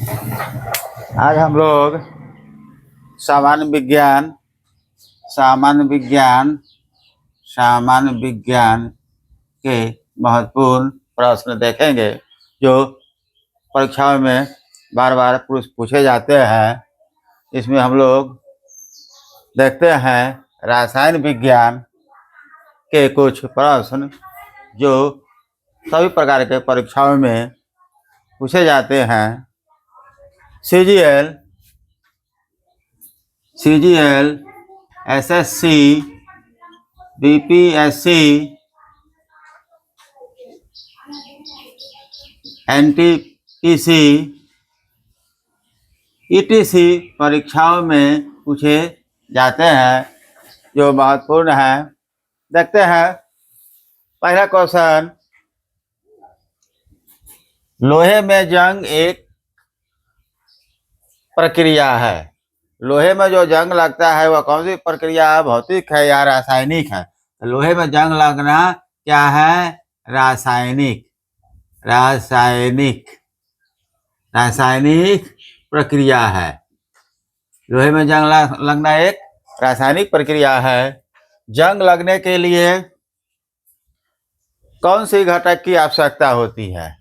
आज हम लोग सामान्य विज्ञान के महत्वपूर्ण प्रश्न देखेंगे जो परीक्षाओं में बार बार पूछे जाते हैं। इसमें हम लोग देखते हैं रसायन विज्ञान के कुछ प्रश्न जो सभी प्रकार के परीक्षाओं में पूछे जाते हैं। CGL, SSC, BPSC, NTPC, ETC परीक्षाओं में पूछे जाते हैं जो महत्वपूर्ण है। देखते हैं पहला क्वेश्चन, लोहे में जंग एक प्रक्रिया है। लोहे में जो जंग लगता है वह कौन सी प्रक्रिया है? भौतिक है या रासायनिक है? तो लोहे में जंग लगना क्या है? रासायनिक प्रक्रिया है। लोहे में जंग लगना एक रासायनिक प्रक्रिया है। जंग लगने के लिए कौन सी घटक की आवश्यकता होती है?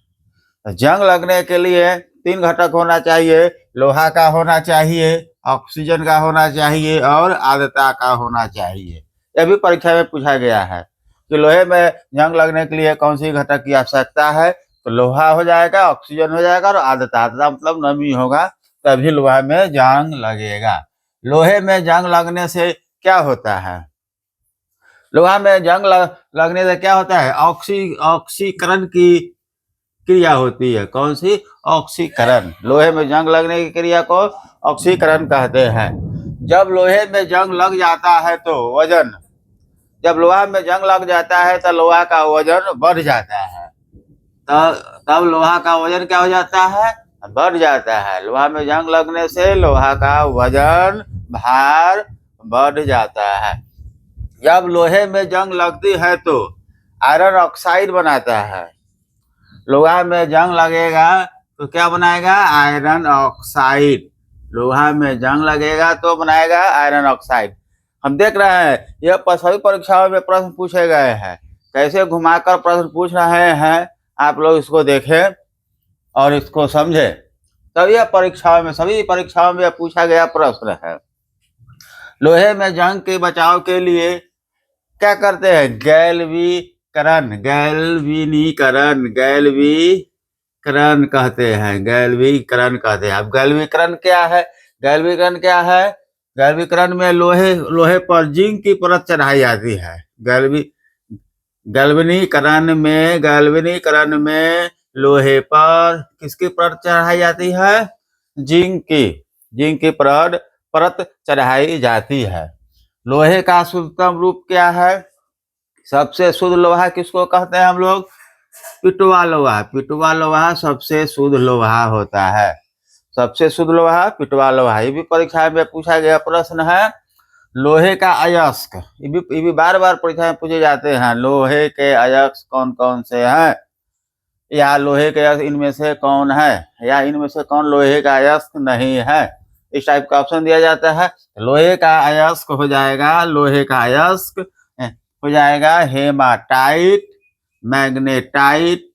जंग लगने के लिए 3 घटक होना चाहिए। लोहा का होना चाहिए, ऑक्सीजन का होना चाहिए और आर्द्रता का होना चाहिए। यह भी परीक्षा में पूछा गया है कि लोहे में जंग लगने के लिए कौन सी घटक की आवश्यकता है। तो लोहा हो जाएगा, ऑक्सीजन हो जाएगा और आर्द्रता मतलब नमी होगा, तभी लोहा में जंग लगेगा। लोहे में जंग लगने से क्या होता है? लोहा में जंग लगने से क्या होता है? ऑक्सीकरण की क्रिया होती है। कौन सी? ऑक्सीकरण। लोहे में जंग लगने की क्रिया को ऑक्सीकरण कहते हैं। जब लोहे में जंग लग जाता है तो वजन, जब लोहा में जंग लग जाता है तो लोहा का वजन बढ़ जाता है। तब लोहा का वजन क्या हो जाता है? बढ़ जाता है। लोहा में जंग लगने से लोहा का वजन, भार बढ़ जाता है। जब लोहे में जंग लगती है तो आयरन ऑक्साइड बनाता है। लोहा में जंग लगेगा तो क्या बनाएगा? Iron oxide. लोहा में जंग लगेगा तो बनाएगा आयरन ऑक्साइड। हम देख रहे हैं यह सभी परीक्षाओं में प्रश्न पूछे गए हैं। कैसे घुमाकर प्रश्न पूछ रहे हैं, आप लोग इसको देखें और इसको समझें। सभी परीक्षाओं में पूछा गया प्रश्न है। लोहे में जंग के बचाव के लिए क्या करते हैं? गैल्वीकरण कहते हैं। अब गैल्वीकरण क्या है? गैल्वीकरण में लोहे पर जिंक की परत चढ़ाई जाती है। गैल्वेनीकरण में लोहे पर किसकी परत चढ़ाई जाती है? जिंक की परत चढ़ाई जाती है। लोहे का शुद्धतम रूप क्या है? सबसे शुद्ध लोहा किसको कहते हैं हम लोग? पिटवा लोहा सबसे शुद्ध लोहा होता है। सबसे शुद्ध लोहा पिटवा लोहा। ये भी परीक्षा में पूछा गया प्रश्न है। लोहे का अयस्क, ये भी बार बार परीक्षा में पूछे जाते हैं। लोहे के अयस्क कौन कौन से हैं? या लोहे के अयस्क इनमें से कौन है? या इनमें से कौन लोहे का अयस्क नहीं है? इस टाइप का ऑप्शन दिया जाता है। लोहे का अयस्क हो जाएगा हेमाटाइट, मैग्नेटाइट,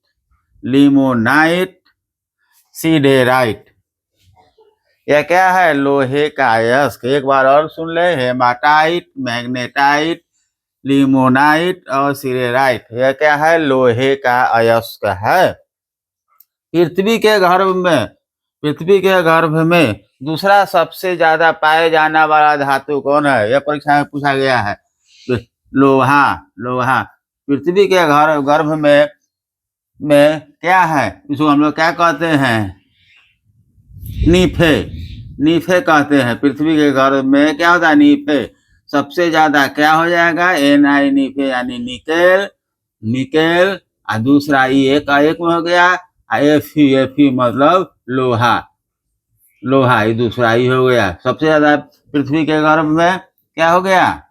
लिमोनाइट, सीडेराइट। यह क्या है? लोहे का अयस्क। एक बार और सुन ले, हेमाटाइट, मैग्नेटाइट, लिमोनाइट और सीडेराइट। यह क्या है? लोहे का अयस्क है। पृथ्वी के गर्भ में दूसरा सबसे ज्यादा पाए जाने वाला धातु कौन है? यह परीक्षा में पूछा गया है। लोहा। पृथ्वी के गर्भ में क्या है? इसको हम लोग क्या कहते हैं? नीफे कहते हैं। पृथ्वी के गर्भ में क्या होता है? नीफे। सबसे ज्यादा क्या हो जाएगा? Na नीफे यानी निकेल। और दूसरा एक में हो गया। Fe मतलब लोहा, ये दूसरा ही हो गया। सबसे ज्यादा पृथ्वी के गर्भ में क्या हो गया?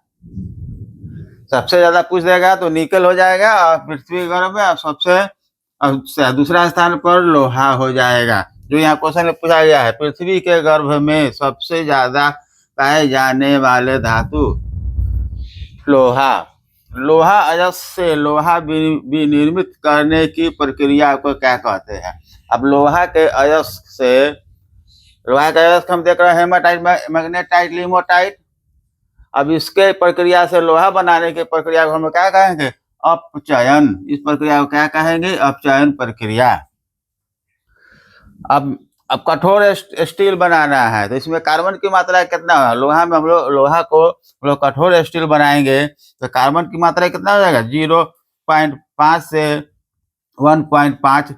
सबसे ज्यादा पूछ देगा तो निकल हो जाएगा और पृथ्वी के गर्भ में सबसे दूसरा स्थान पर लोहा हो जाएगा। जो यहाँ क्वेश्चन में पूछा गया है, पृथ्वी के गर्भ में सबसे ज्यादा पाए जाने वाले धातु लोहा। लोहा अयस्क से लोहा विनिर्मित करने की प्रक्रिया को क्या कहते हैं? अब लोहा के अयस्क से, लोहा का अयस्क हम देख रहे हैं हेमाटाइट, मैग्नेटाइट, लिमोटाइट। अब इसके प्रक्रिया से लोहा बनाने की प्रक्रिया को हम क्या कहेंगे? अपचयन। इस प्रक्रिया को क्या कहेंगे? अपचयन प्रक्रिया। अब कठोर स्टील बनाना है तो इसमें कार्बन की मात्रा कितना है? लोहा में हम लोग लोहा को हम लोग कठोर स्टील बनाएंगे तो कार्बन की मात्रा कितना हो जाएगा? 0.5 से 1.5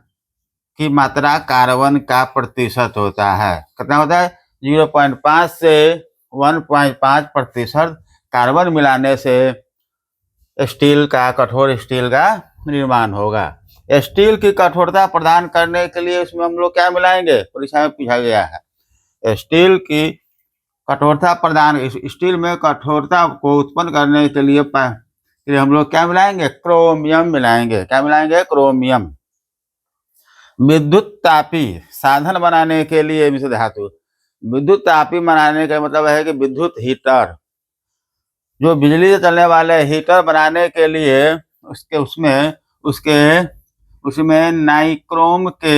की मात्रा कार्बन का प्रतिशत होता है। कितना होता है? 0.5 से 1.5% कार्बन मिलाने से स्टील का, कठोर स्टील का निर्माण होगा। स्टील की कठोरता प्रदान करने के लिए इसमें हम लोग क्या मिलाएंगे? परीक्षा में पूछा गया है। स्टील की कठोरता प्रदान, स्टील में कठोरता को उत्पन्न करने के लिए हम लोग क्या मिलाएंगे? क्रोमियम मिलाएंगे। क्या मिलाएंगे? क्रोमियम। विद्युत तापी साधन बनाने के लिए मिश्र धातु। विद्युत तापी बनाने का मतलब है कि विद्युत हीटर, जो बिजली से चलने वाले हीटर बनाने के लिए उसमें नाइक्रोम के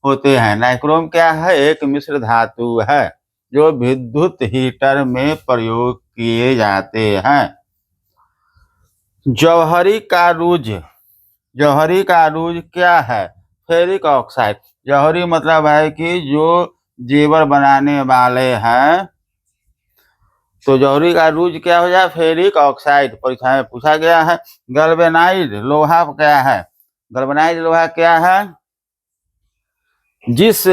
होते हैं। नाइक्रोम क्या है? एक मिश्र धातु है जो विद्युत हीटर में प्रयोग किए जाते हैं। जौहरी का रूज। जौहरी का रूज क्या है? Ferric oxide. जौहरी मतलब है कि जो जेवर बनाने वाले हैं, तो जौहरी का रूज क्या हो जाए? Ferric oxide. परीक्षा में पूछा गया है। गैल्वेनाइज्ड लोहा क्या है? गैल्वेनाइज्ड लोहा क्या है? जिस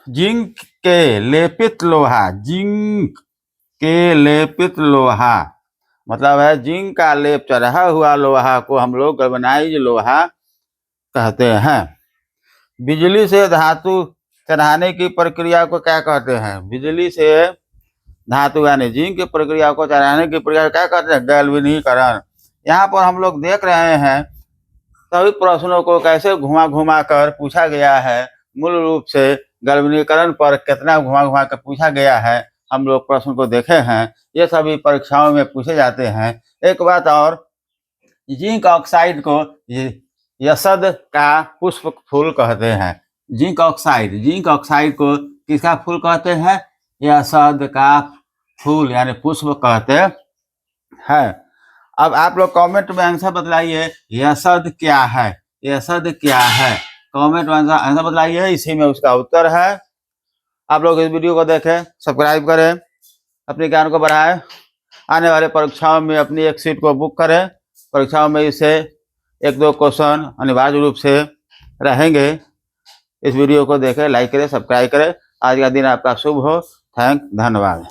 जिंक के लेपित लोहा, जिंक के लेपित लोहा मतलब है जिंक का लेप चढ़ा हुआ लोहा को हम लोग गैल्वेनाइज्ड लोहा कहते हैं। बिजली से धातु चढ़ाने की प्रक्रिया को क्या कहते हैं? बिजली से धातु यानी जिंक की प्रक्रिया को चढ़ाने की प्रक्रिया क्या कहते हैं? गैल्वेनीकरण। यहाँ पर हम लोग देख रहे हैं सभी प्रश्नों को कैसे घुमा घुमा कर पूछा गया है। मूल रूप से गैल्वेनीकरण पर कितना घुमा घुमा कर पूछा गया है, हम लोग प्रश्न को देखे हैं। ये सभी परीक्षाओं में पूछे जाते हैं। एक बात और, जिंक ऑक्साइड को यसद का पुष्प फूल कहते हैं। जिंक ऑक्साइड को किसका फूल कहते हैं? यसद का फूल यानी पुष्प कहते हैं। अब आप लोग कमेंट में आंसर बतलाइए, यसद क्या है? यसद क्या है? कमेंट में आंसर बतलाइए, इसी में उसका उत्तर है। आप लोग इस वीडियो को देखें, सब्सक्राइब करें, अपने ज्ञान को बढ़ाएं। आने वाले परीक्षाओं में अपनी एक सीट को बुक करें। परीक्षाओं में इसे 1-2 क्वेश्चन अनिवार्य रूप से रहेंगे। इस वीडियो को देखें, लाइक करें, सब्सक्राइब करें। आज का दिन आपका शुभ हो। धन्यवाद।